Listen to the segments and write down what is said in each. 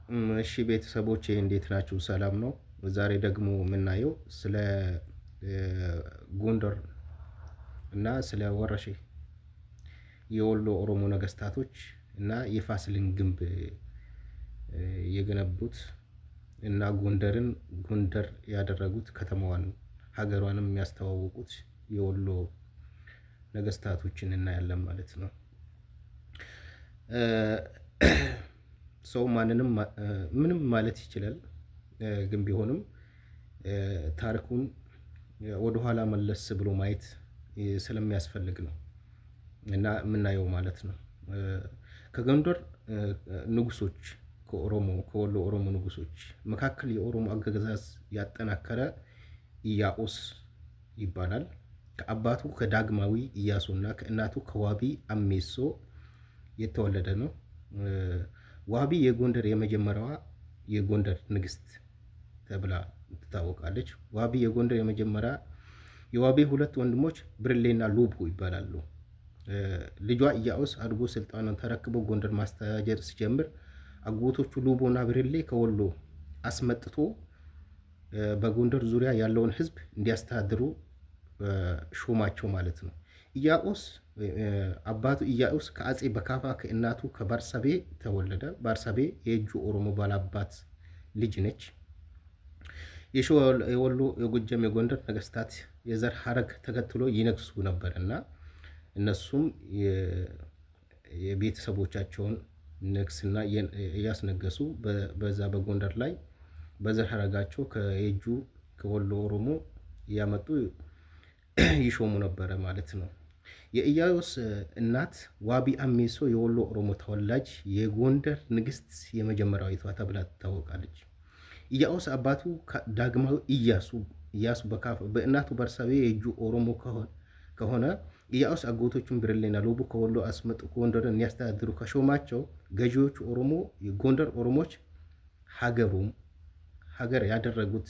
እሺ ቤተሰቦቼ እንዴት ናችሁ? ሰላም ነው። ዛሬ ደግሞ የምናየው ስለ ጎንደር እና ስለ ወረሼ የወሎ ኦሮሞ ነገስታቶች እና የፋሲልን ግንብ የገነቡት እና ጎንደርን ጎንደር ያደረጉት ከተማዋን ሀገሯንም የሚያስተዋውቁት የወሎ ነገስታቶችን እናያለን ማለት ነው። ሰው ማንንም ምንም ማለት ይችላል። ግን ቢሆንም ታሪኩን ወደ ኋላ መለስ ብሎ ማየት ስለሚያስፈልግ ነው እና የምናየው ማለት ነው። ከጎንደር ንጉሶች ከወሎ ኦሮሞ ንጉሶች መካከል የኦሮሞ አገዛዝ ያጠናከረ ኢያኦስ ይባላል። ከአባቱ ከዳግማዊ ኢያሱና ከእናቱ ከዋቢ አሜሶ የተወለደ ነው። ዋቢ የጎንደር የመጀመሪያዋ የጎንደር ንግስት ተብላ ትታወቃለች። ዋቢ የጎንደር የመጀመሪያ የዋቢ ሁለት ወንድሞች ብርሌና ሉቡ ይባላሉ። ልጇ ኢያኦስ አድጎ ስልጣኑን ተረክቦ ጎንደር ማስተዳደር ሲጀምር አጎቶቹ ሉቦና ብርሌ ከወሎ አስመጥቶ በጎንደር ዙሪያ ያለውን ህዝብ እንዲያስተዳድሩ ሾማቸው ማለት ነው። ኢያኦስ አባቱ ኢያኦስ ከአጼ በካፋ ከእናቱ ከባርሳቤ ተወለደ። ባርሳቤ የእጁ ኦሮሞ ባላባት ልጅ ነች። የወሎ የጎጃም የጎንደር ነገስታት የዘር ሀረግ ተከትሎ ይነግሱ ነበርና እነሱም የቤተሰቦቻቸውን ንግስና እያስነገሱ በዛ በጎንደር ላይ በዘር ሀረጋቸው ከየጁ ከወሎ ኦሮሞ ያመጡ ይሾሙ ነበረ ማለት ነው። የኢያኦስ እናት ዋቢ አሜሶ የወሎ ኦሮሞ ተወላጅ የጎንደር ንግስት የመጀመሪያዊቷ ተብላ ትታወቃለች። ኢያኦስ አባቱ ዳግማዊ ኢያሱ በእናቱ በርሳቤ የእጁ ኦሮሞ ከሆነ ኢያኦስ አጎቶቹን ብርሌና ሎቡ ከወሎ አስመጡ ጎንደርን እንዲያስተዳድሩ ከሾማቸው ገዢዎቹ ኦሮሞ የጎንደር ኦሮሞች ሀገር ያደረጉት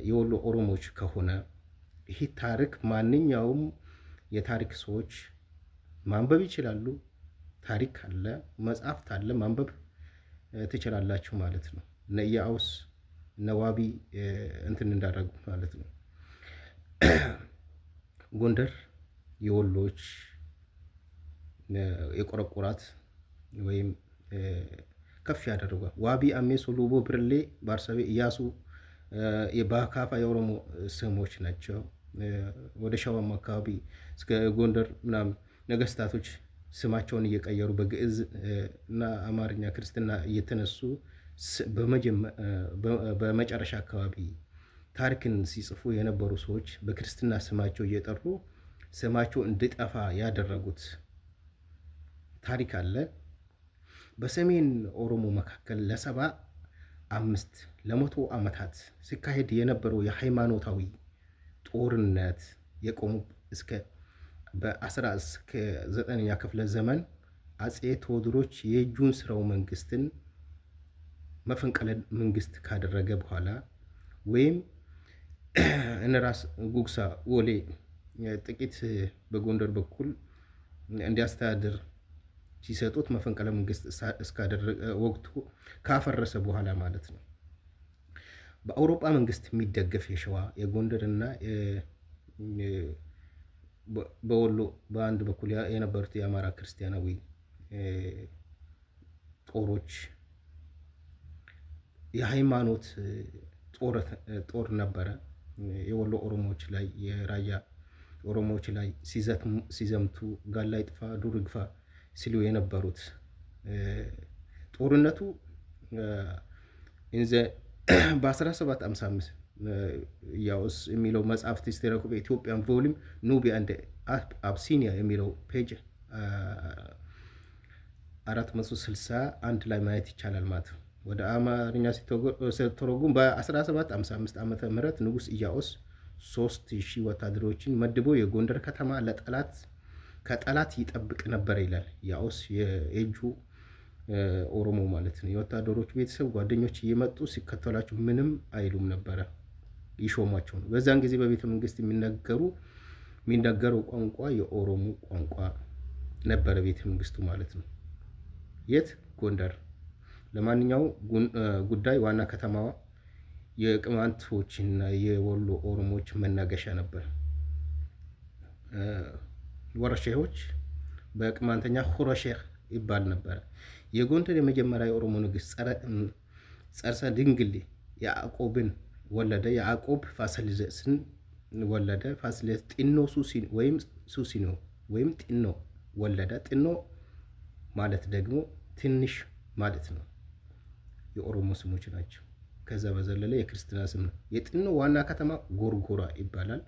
የወሎ ኦሮሞች ከሆነ ይህ ታሪክ ማንኛውም የታሪክ ሰዎች ማንበብ ይችላሉ። ታሪክ አለ፣ መጽሐፍት አለ፣ ማንበብ ትችላላችሁ ማለት ነው። እነ ኢያኦስ እነ ዋቢ እንትን እንዳደረጉ ማለት ነው። ጎንደር የወሎች የቆረቆራት ወይም ከፍ ያደረጓት ዋቢ አሜሶ ሉቦ ብርሌ ባርሳቤ ኢያሱ የባካፋ የኦሮሞ ስሞች ናቸው። ወደ ሸዋም አካባቢ እስከ ጎንደር ምናምን ነገስታቶች ስማቸውን እየቀየሩ በግዕዝ እና አማርኛ ክርስትና እየተነሱ በመጨረሻ አካባቢ ታሪክን ሲጽፉ የነበሩ ሰዎች በክርስትና ስማቸው እየጠሩ ስማቸው እንዲጠፋ ያደረጉት ታሪክ አለ። በሰሜን ኦሮሞ መካከል ለመቶ ዓመታት ሲካሄድ የነበረው የሃይማኖታዊ ጦርነት የቆሙ እስከ በ19ኛ ክፍለ ዘመን አጼ ቴዎድሮስ የእጁን ስራው መንግስትን መፈንቅለ መንግስት ካደረገ በኋላ ወይም እነራስ ጉግሳ ወሌ ጥቂት በጎንደር በኩል እንዲያስተዳድር ሲሰጡት መፈንቅለ መንግስት እስካደረገ ወቅቱ ካፈረሰ በኋላ ማለት ነው። በአውሮፓ መንግስት የሚደገፍ የሸዋ የጎንደርና በወሎ በአንድ በኩል የነበሩት የአማራ ክርስቲያናዊ ጦሮች የሃይማኖት ጦር ነበረ። የወሎ ኦሮሞዎች ላይ የራያ ኦሮሞዎች ላይ ሲዘምቱ ጋላ ይጥፋ ዱር ይግፋ ሲሉ የነበሩት ጦርነቱ በ1755 ኢያኦስ የሚለው መጽሐፍት ሂስቶሪክ በኢትዮጵያን ቮሊዩም ኑቢያ እንደ አብሲኒያ የሚለው ፔጅ 461 ላይ ማየት ይቻላል ማለት ነው። ወደ አማርኛ ሲተረጎም በ1755 ዓመተ ምህረት ንጉስ ኢያኦስ 3000 ወታደሮችን መድቦ የጎንደር ከተማ ከጠላት ይጠብቅ ነበር ይላል። ኢያኦስ የእጁ ኦሮሞ ማለት ነው። የወታደሮቹ ቤተሰብ ጓደኞች እየመጡ ሲከተላቸው ምንም አይሉም ነበረ፣ ይሾሟቸው ነው። በዛን ጊዜ በቤተ መንግስት የሚነገረው ቋንቋ የኦሮሞ ቋንቋ ነበረ፣ ቤተ መንግስቱ ማለት ነው። የት? ጎንደር። ለማንኛው ጉዳይ ዋና ከተማዋ የቅማንቶችና የወሎ ኦሮሞዎች መናገሻ ነበር። ወረሼዎች በቅማንተኛ ሁረሼህ ይባል ነበር። የጎንደር የመጀመሪያ የኦሮሞ ንጉስ ጸርሰ ድንግል ያዕቆብን ወለደ። ያዕቆብ ፋሲለደስን ወለደ። ፋሲለደስ ጢኖ ሱሲኖ ወይም ጢኖ ወለደ። ጢኖ ማለት ደግሞ ትንሽ ማለት ነው። የኦሮሞ ስሞች ናቸው። ከዛ በዘለለ የክርስትና ስም ነው። የጢኖ ዋና ከተማ ጎርጎራ ይባላል።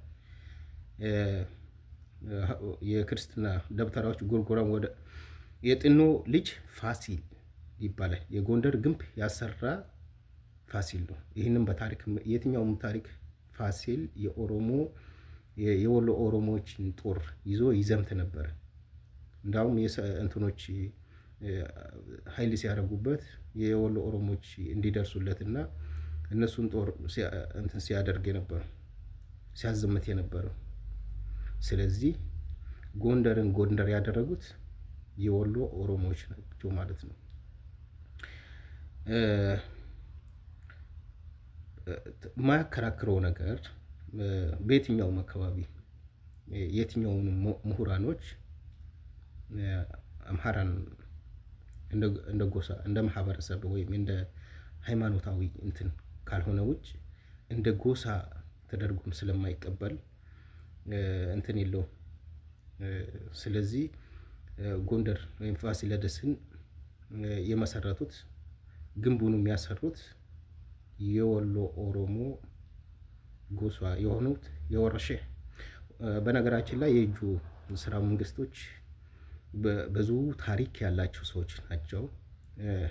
የክርስትና ደብተራዎች ጎርጎራን ወደ የጢኖ ልጅ ፋሲል ይባላል። የጎንደር ግንብ ያሰራ ፋሲል ነው። ይህንን በታሪክ የትኛውም ታሪክ ፋሲል የወሎ ኦሮሞዎችን ጦር ይዞ ይዘምት ነበር። እንዳውም እንትኖች ኃይል ሲያደርጉበት የወሎ ኦሮሞዎች እንዲደርሱለትና እነሱን ጦር እንትን ሲያደርግ የነበረው ሲያዘምት የነበረው። ስለዚህ ጎንደርን ጎንደር ያደረጉት የወሎ ኦሮሞዎች ናቸው ማለት ነው። ማያከራክረው ነገር በየትኛውም አካባቢ የትኛውን ምሁራኖች አምሃራን እንደ ጎሳ እንደ ማህበረሰብ ወይም እንደ ሃይማኖታዊ እንትን ካልሆነ ውጭ እንደ ጎሳ ተደርጎም ስለማይቀበል እንትን የለውም። ስለዚህ ጎንደር ወይም ፋሲለደስን የመሰረቱት ግንቡን የሚያሰሩት የወሎ ኦሮሞ ጎሳ የሆኑት የወረሼህ። በነገራችን ላይ የእጁ ስራ መንግስቶች ብዙ ታሪክ ያላቸው ሰዎች ናቸው።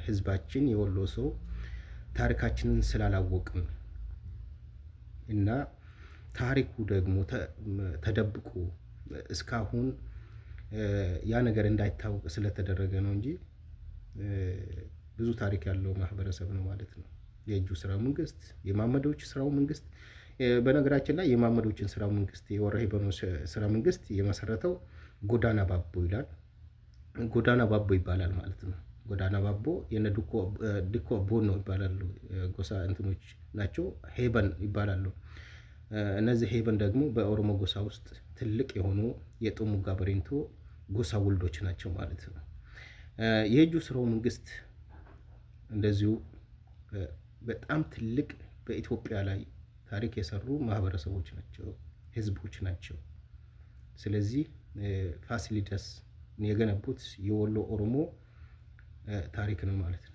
ህዝባችን የወሎ ሰው ታሪካችንን ስላላወቅን እና ታሪኩ ደግሞ ተደብቆ እስካሁን ያ ነገር እንዳይታወቅ ስለተደረገ ነው እንጂ ብዙ ታሪክ ያለው ማህበረሰብ ነው ማለት ነው። የእጁ ስራ መንግስት የማመዶች ስራው መንግስት በነገራችን ላይ የማመዶችን ስራ መንግስት የወረሂበኑ ስራ መንግስት የመሰረተው ጎዳና ባቦ ይላል። ጎዳና ባቦ ይባላል ማለት ነው። ጎዳና ባቦ ድኮ ቦኖ ይባላሉ። ጎሳ እንትኖች ናቸው። ሄበን ይባላሉ። እነዚህ ሄበን ደግሞ በኦሮሞ ጎሳ ውስጥ ትልቅ የሆኑ የጥሙጋ በሬንቶ ጎሳ ውልዶች ናቸው ማለት ነው። የእጁ ስራው መንግስት እንደዚሁ በጣም ትልቅ በኢትዮጵያ ላይ ታሪክ የሰሩ ማህበረሰቦች ናቸው፣ ህዝቦች ናቸው። ስለዚህ ፋሲለደስ የገነቡት የወሎ ኦሮሞ ታሪክ ነው ማለት ነው።